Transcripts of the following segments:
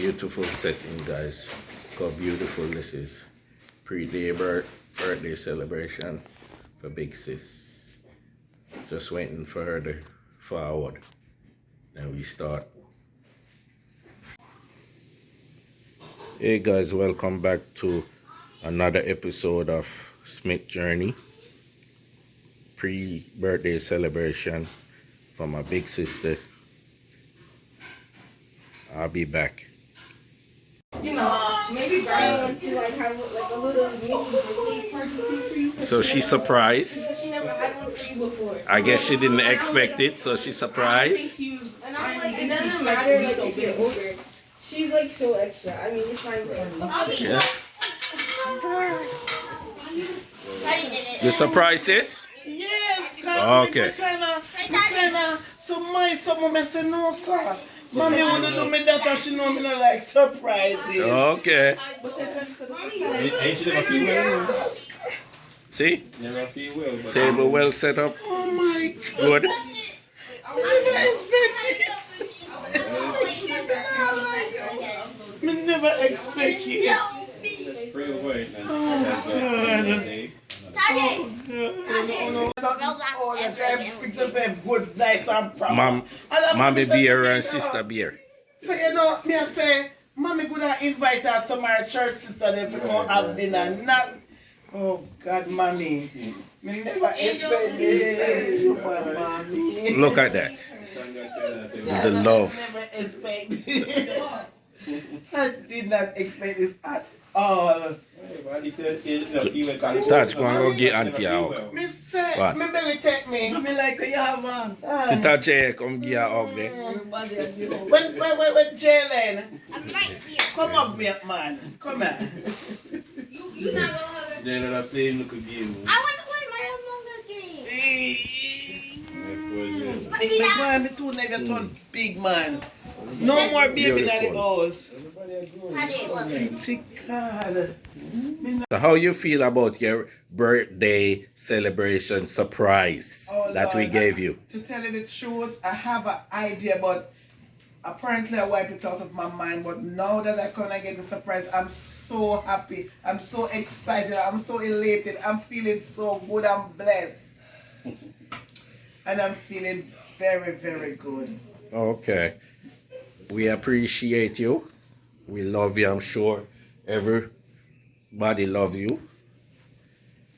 Beautiful setting, guys. Look how beautiful this is. Pre-day birthday celebration for Big Sis. Just waiting for her to forward. Then we start. Hey guys, welcome back to another episode of Smith Journey. Pre-birthday celebration for my big sister. I'll be back. You know, maybe Brian wants to like have like a little mini birthday party for you. So she's surprised. Because she never had one for you before. I guess she didn't expect it, so she's surprised. And I'm like, it doesn't matter like if you're older. She's like so extra. I mean, it's not even funny. Yeah. The surprise is? Yes, okay. Some I say no, sir. Mommy wanna do me that and she know me not like surprises. Okay. Ain't she never feel well? See? Never feel well. But Table well set up. Oh my God. Good. I never expect this. Me never expect it. pray over it and Oh God. You try to fix yourself good, nice and proper. Mommy beer and sister beer. So you know, me I say, mommy could have invited some of her church sister them to come have dinner. Not, oh God, mommy. Me never expect this. Thank you, mommy. Look at that. The love. I never expect this. I did not expect this at all. Touch, go and go get auntie out. Me say, What? me belly take me. Me like a young man. Tita J, come get her hug there. Everybody at the home. When Jalen, come up me, man. Come here. You're not gonna They're not playing look again. I want to play my Among Us game. Me going to never turn big man. No more baby in the house. How do you look? Mighty God. So how you feel about your birthday celebration surprise Oh, that we Lord, gave you? To tell you the truth, I have an idea, but apparently I wiped it out of my mind. But now that I can get the surprise, I'm so happy. I'm so excited. I'm so elated. I'm feeling so good. I'm blessed. And I'm feeling very, very good. Okay. We appreciate you. We love you, I'm sure. Everybody loves you.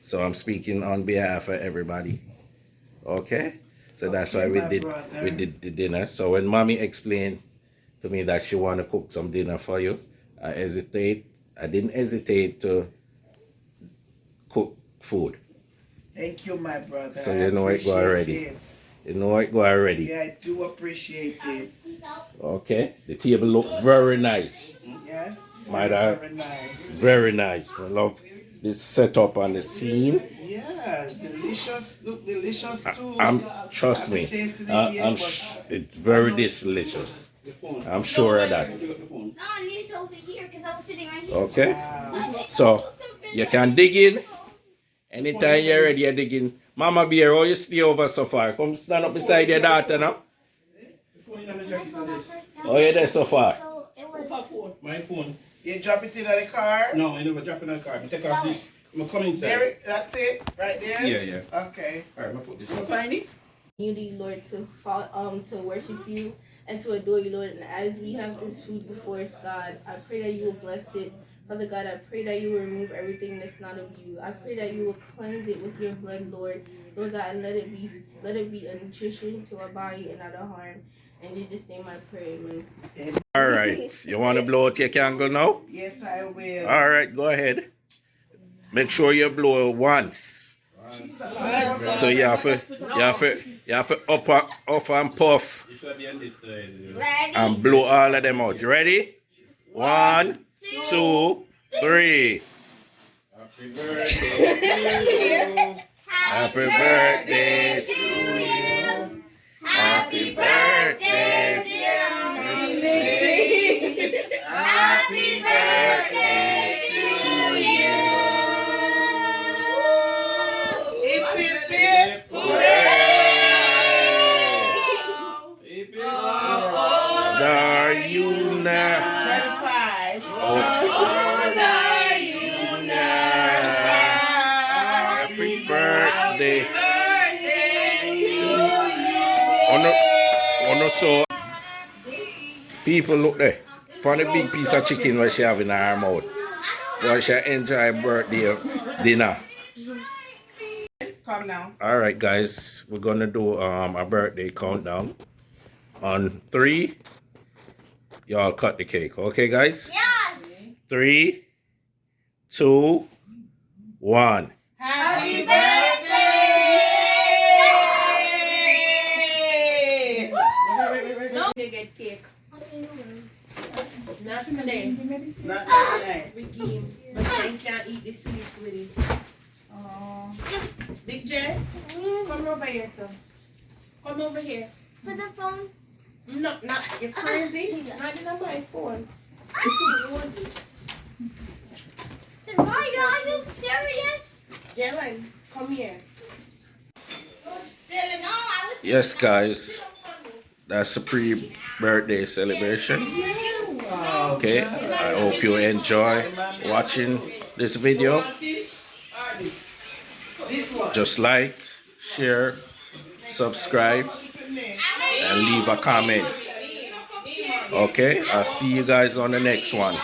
So I'm speaking on behalf of everybody. Okay? So that's why we did the dinner. So when mommy explained to me that she want to cook some dinner for you, I didn't hesitate to cook food. Thank you, my brother. So you know it go already. It. You know it go already. Yeah, I do appreciate it. Okay? The table look very nice. Yes. My Very, dad. very nice. Very nice. I love this setup on the scene. Yeah, delicious. Look delicious too. Trust me. It's very delicious. I'm sure of that. No, I need to over here because I was sitting right here. Okay? Wow. So, you can dig in. Anytime you're ready, you're digging. Mama Bear, how you stay over so far? Come stand up beside your daughter now. Oh, you're there so far? So it was. My phone. You drop it in the car. No, I never drop in the car. I take off this. I'm coming inside. There, that's it, right there. Yeah. Okay. Alright, I'm gonna put this on. Unity, Lord, to worship you and to adore you, Lord. And as we have this food before us, God, I pray that you will bless it. Father God, I pray that you will remove everything that's not of you. I pray that you will cleanse it with your blood, Lord. Lord God, and let it be a nutrition to our body and not a harm. In Jesus' name I pray, amen. All right. You want to blow out your candle now? Yes, I will. All right, go ahead. Make sure you blow once. So you have to up and puff You should be on this side. Ready? and blow all of them out. You ready? 1, 2, 3. Happy birthday to you. Happy birthday to you. Happy birthday, dear Lucy. Happy birthday to you. Hip, hip, hip. Hooray! Are you now? On so people look there. On the big piece of chicken where she have in her mouth. While she enjoy birthday dinner. Calm down. Alright guys, we're gonna do a birthday countdown. On 3, y'all cut the cake. Okay guys? Yes. 3, 2, 1. Happy birthday! No. They get cake. Okay. Not today. Not tonight. We give. But I can't eat the sweets with it. Oh. Big J, come over here, son. Come over here. For the phone. No, not you're crazy. Not in my phone. Soraya, are you serious? Jalen, come here. No, I was. Yes guys, that's a pre-birthday celebration. Oh, Okay, I hope you enjoy watching this video. this one. Just like, share, subscribe, and leave a comment. Okay, I'll see you guys on the next one.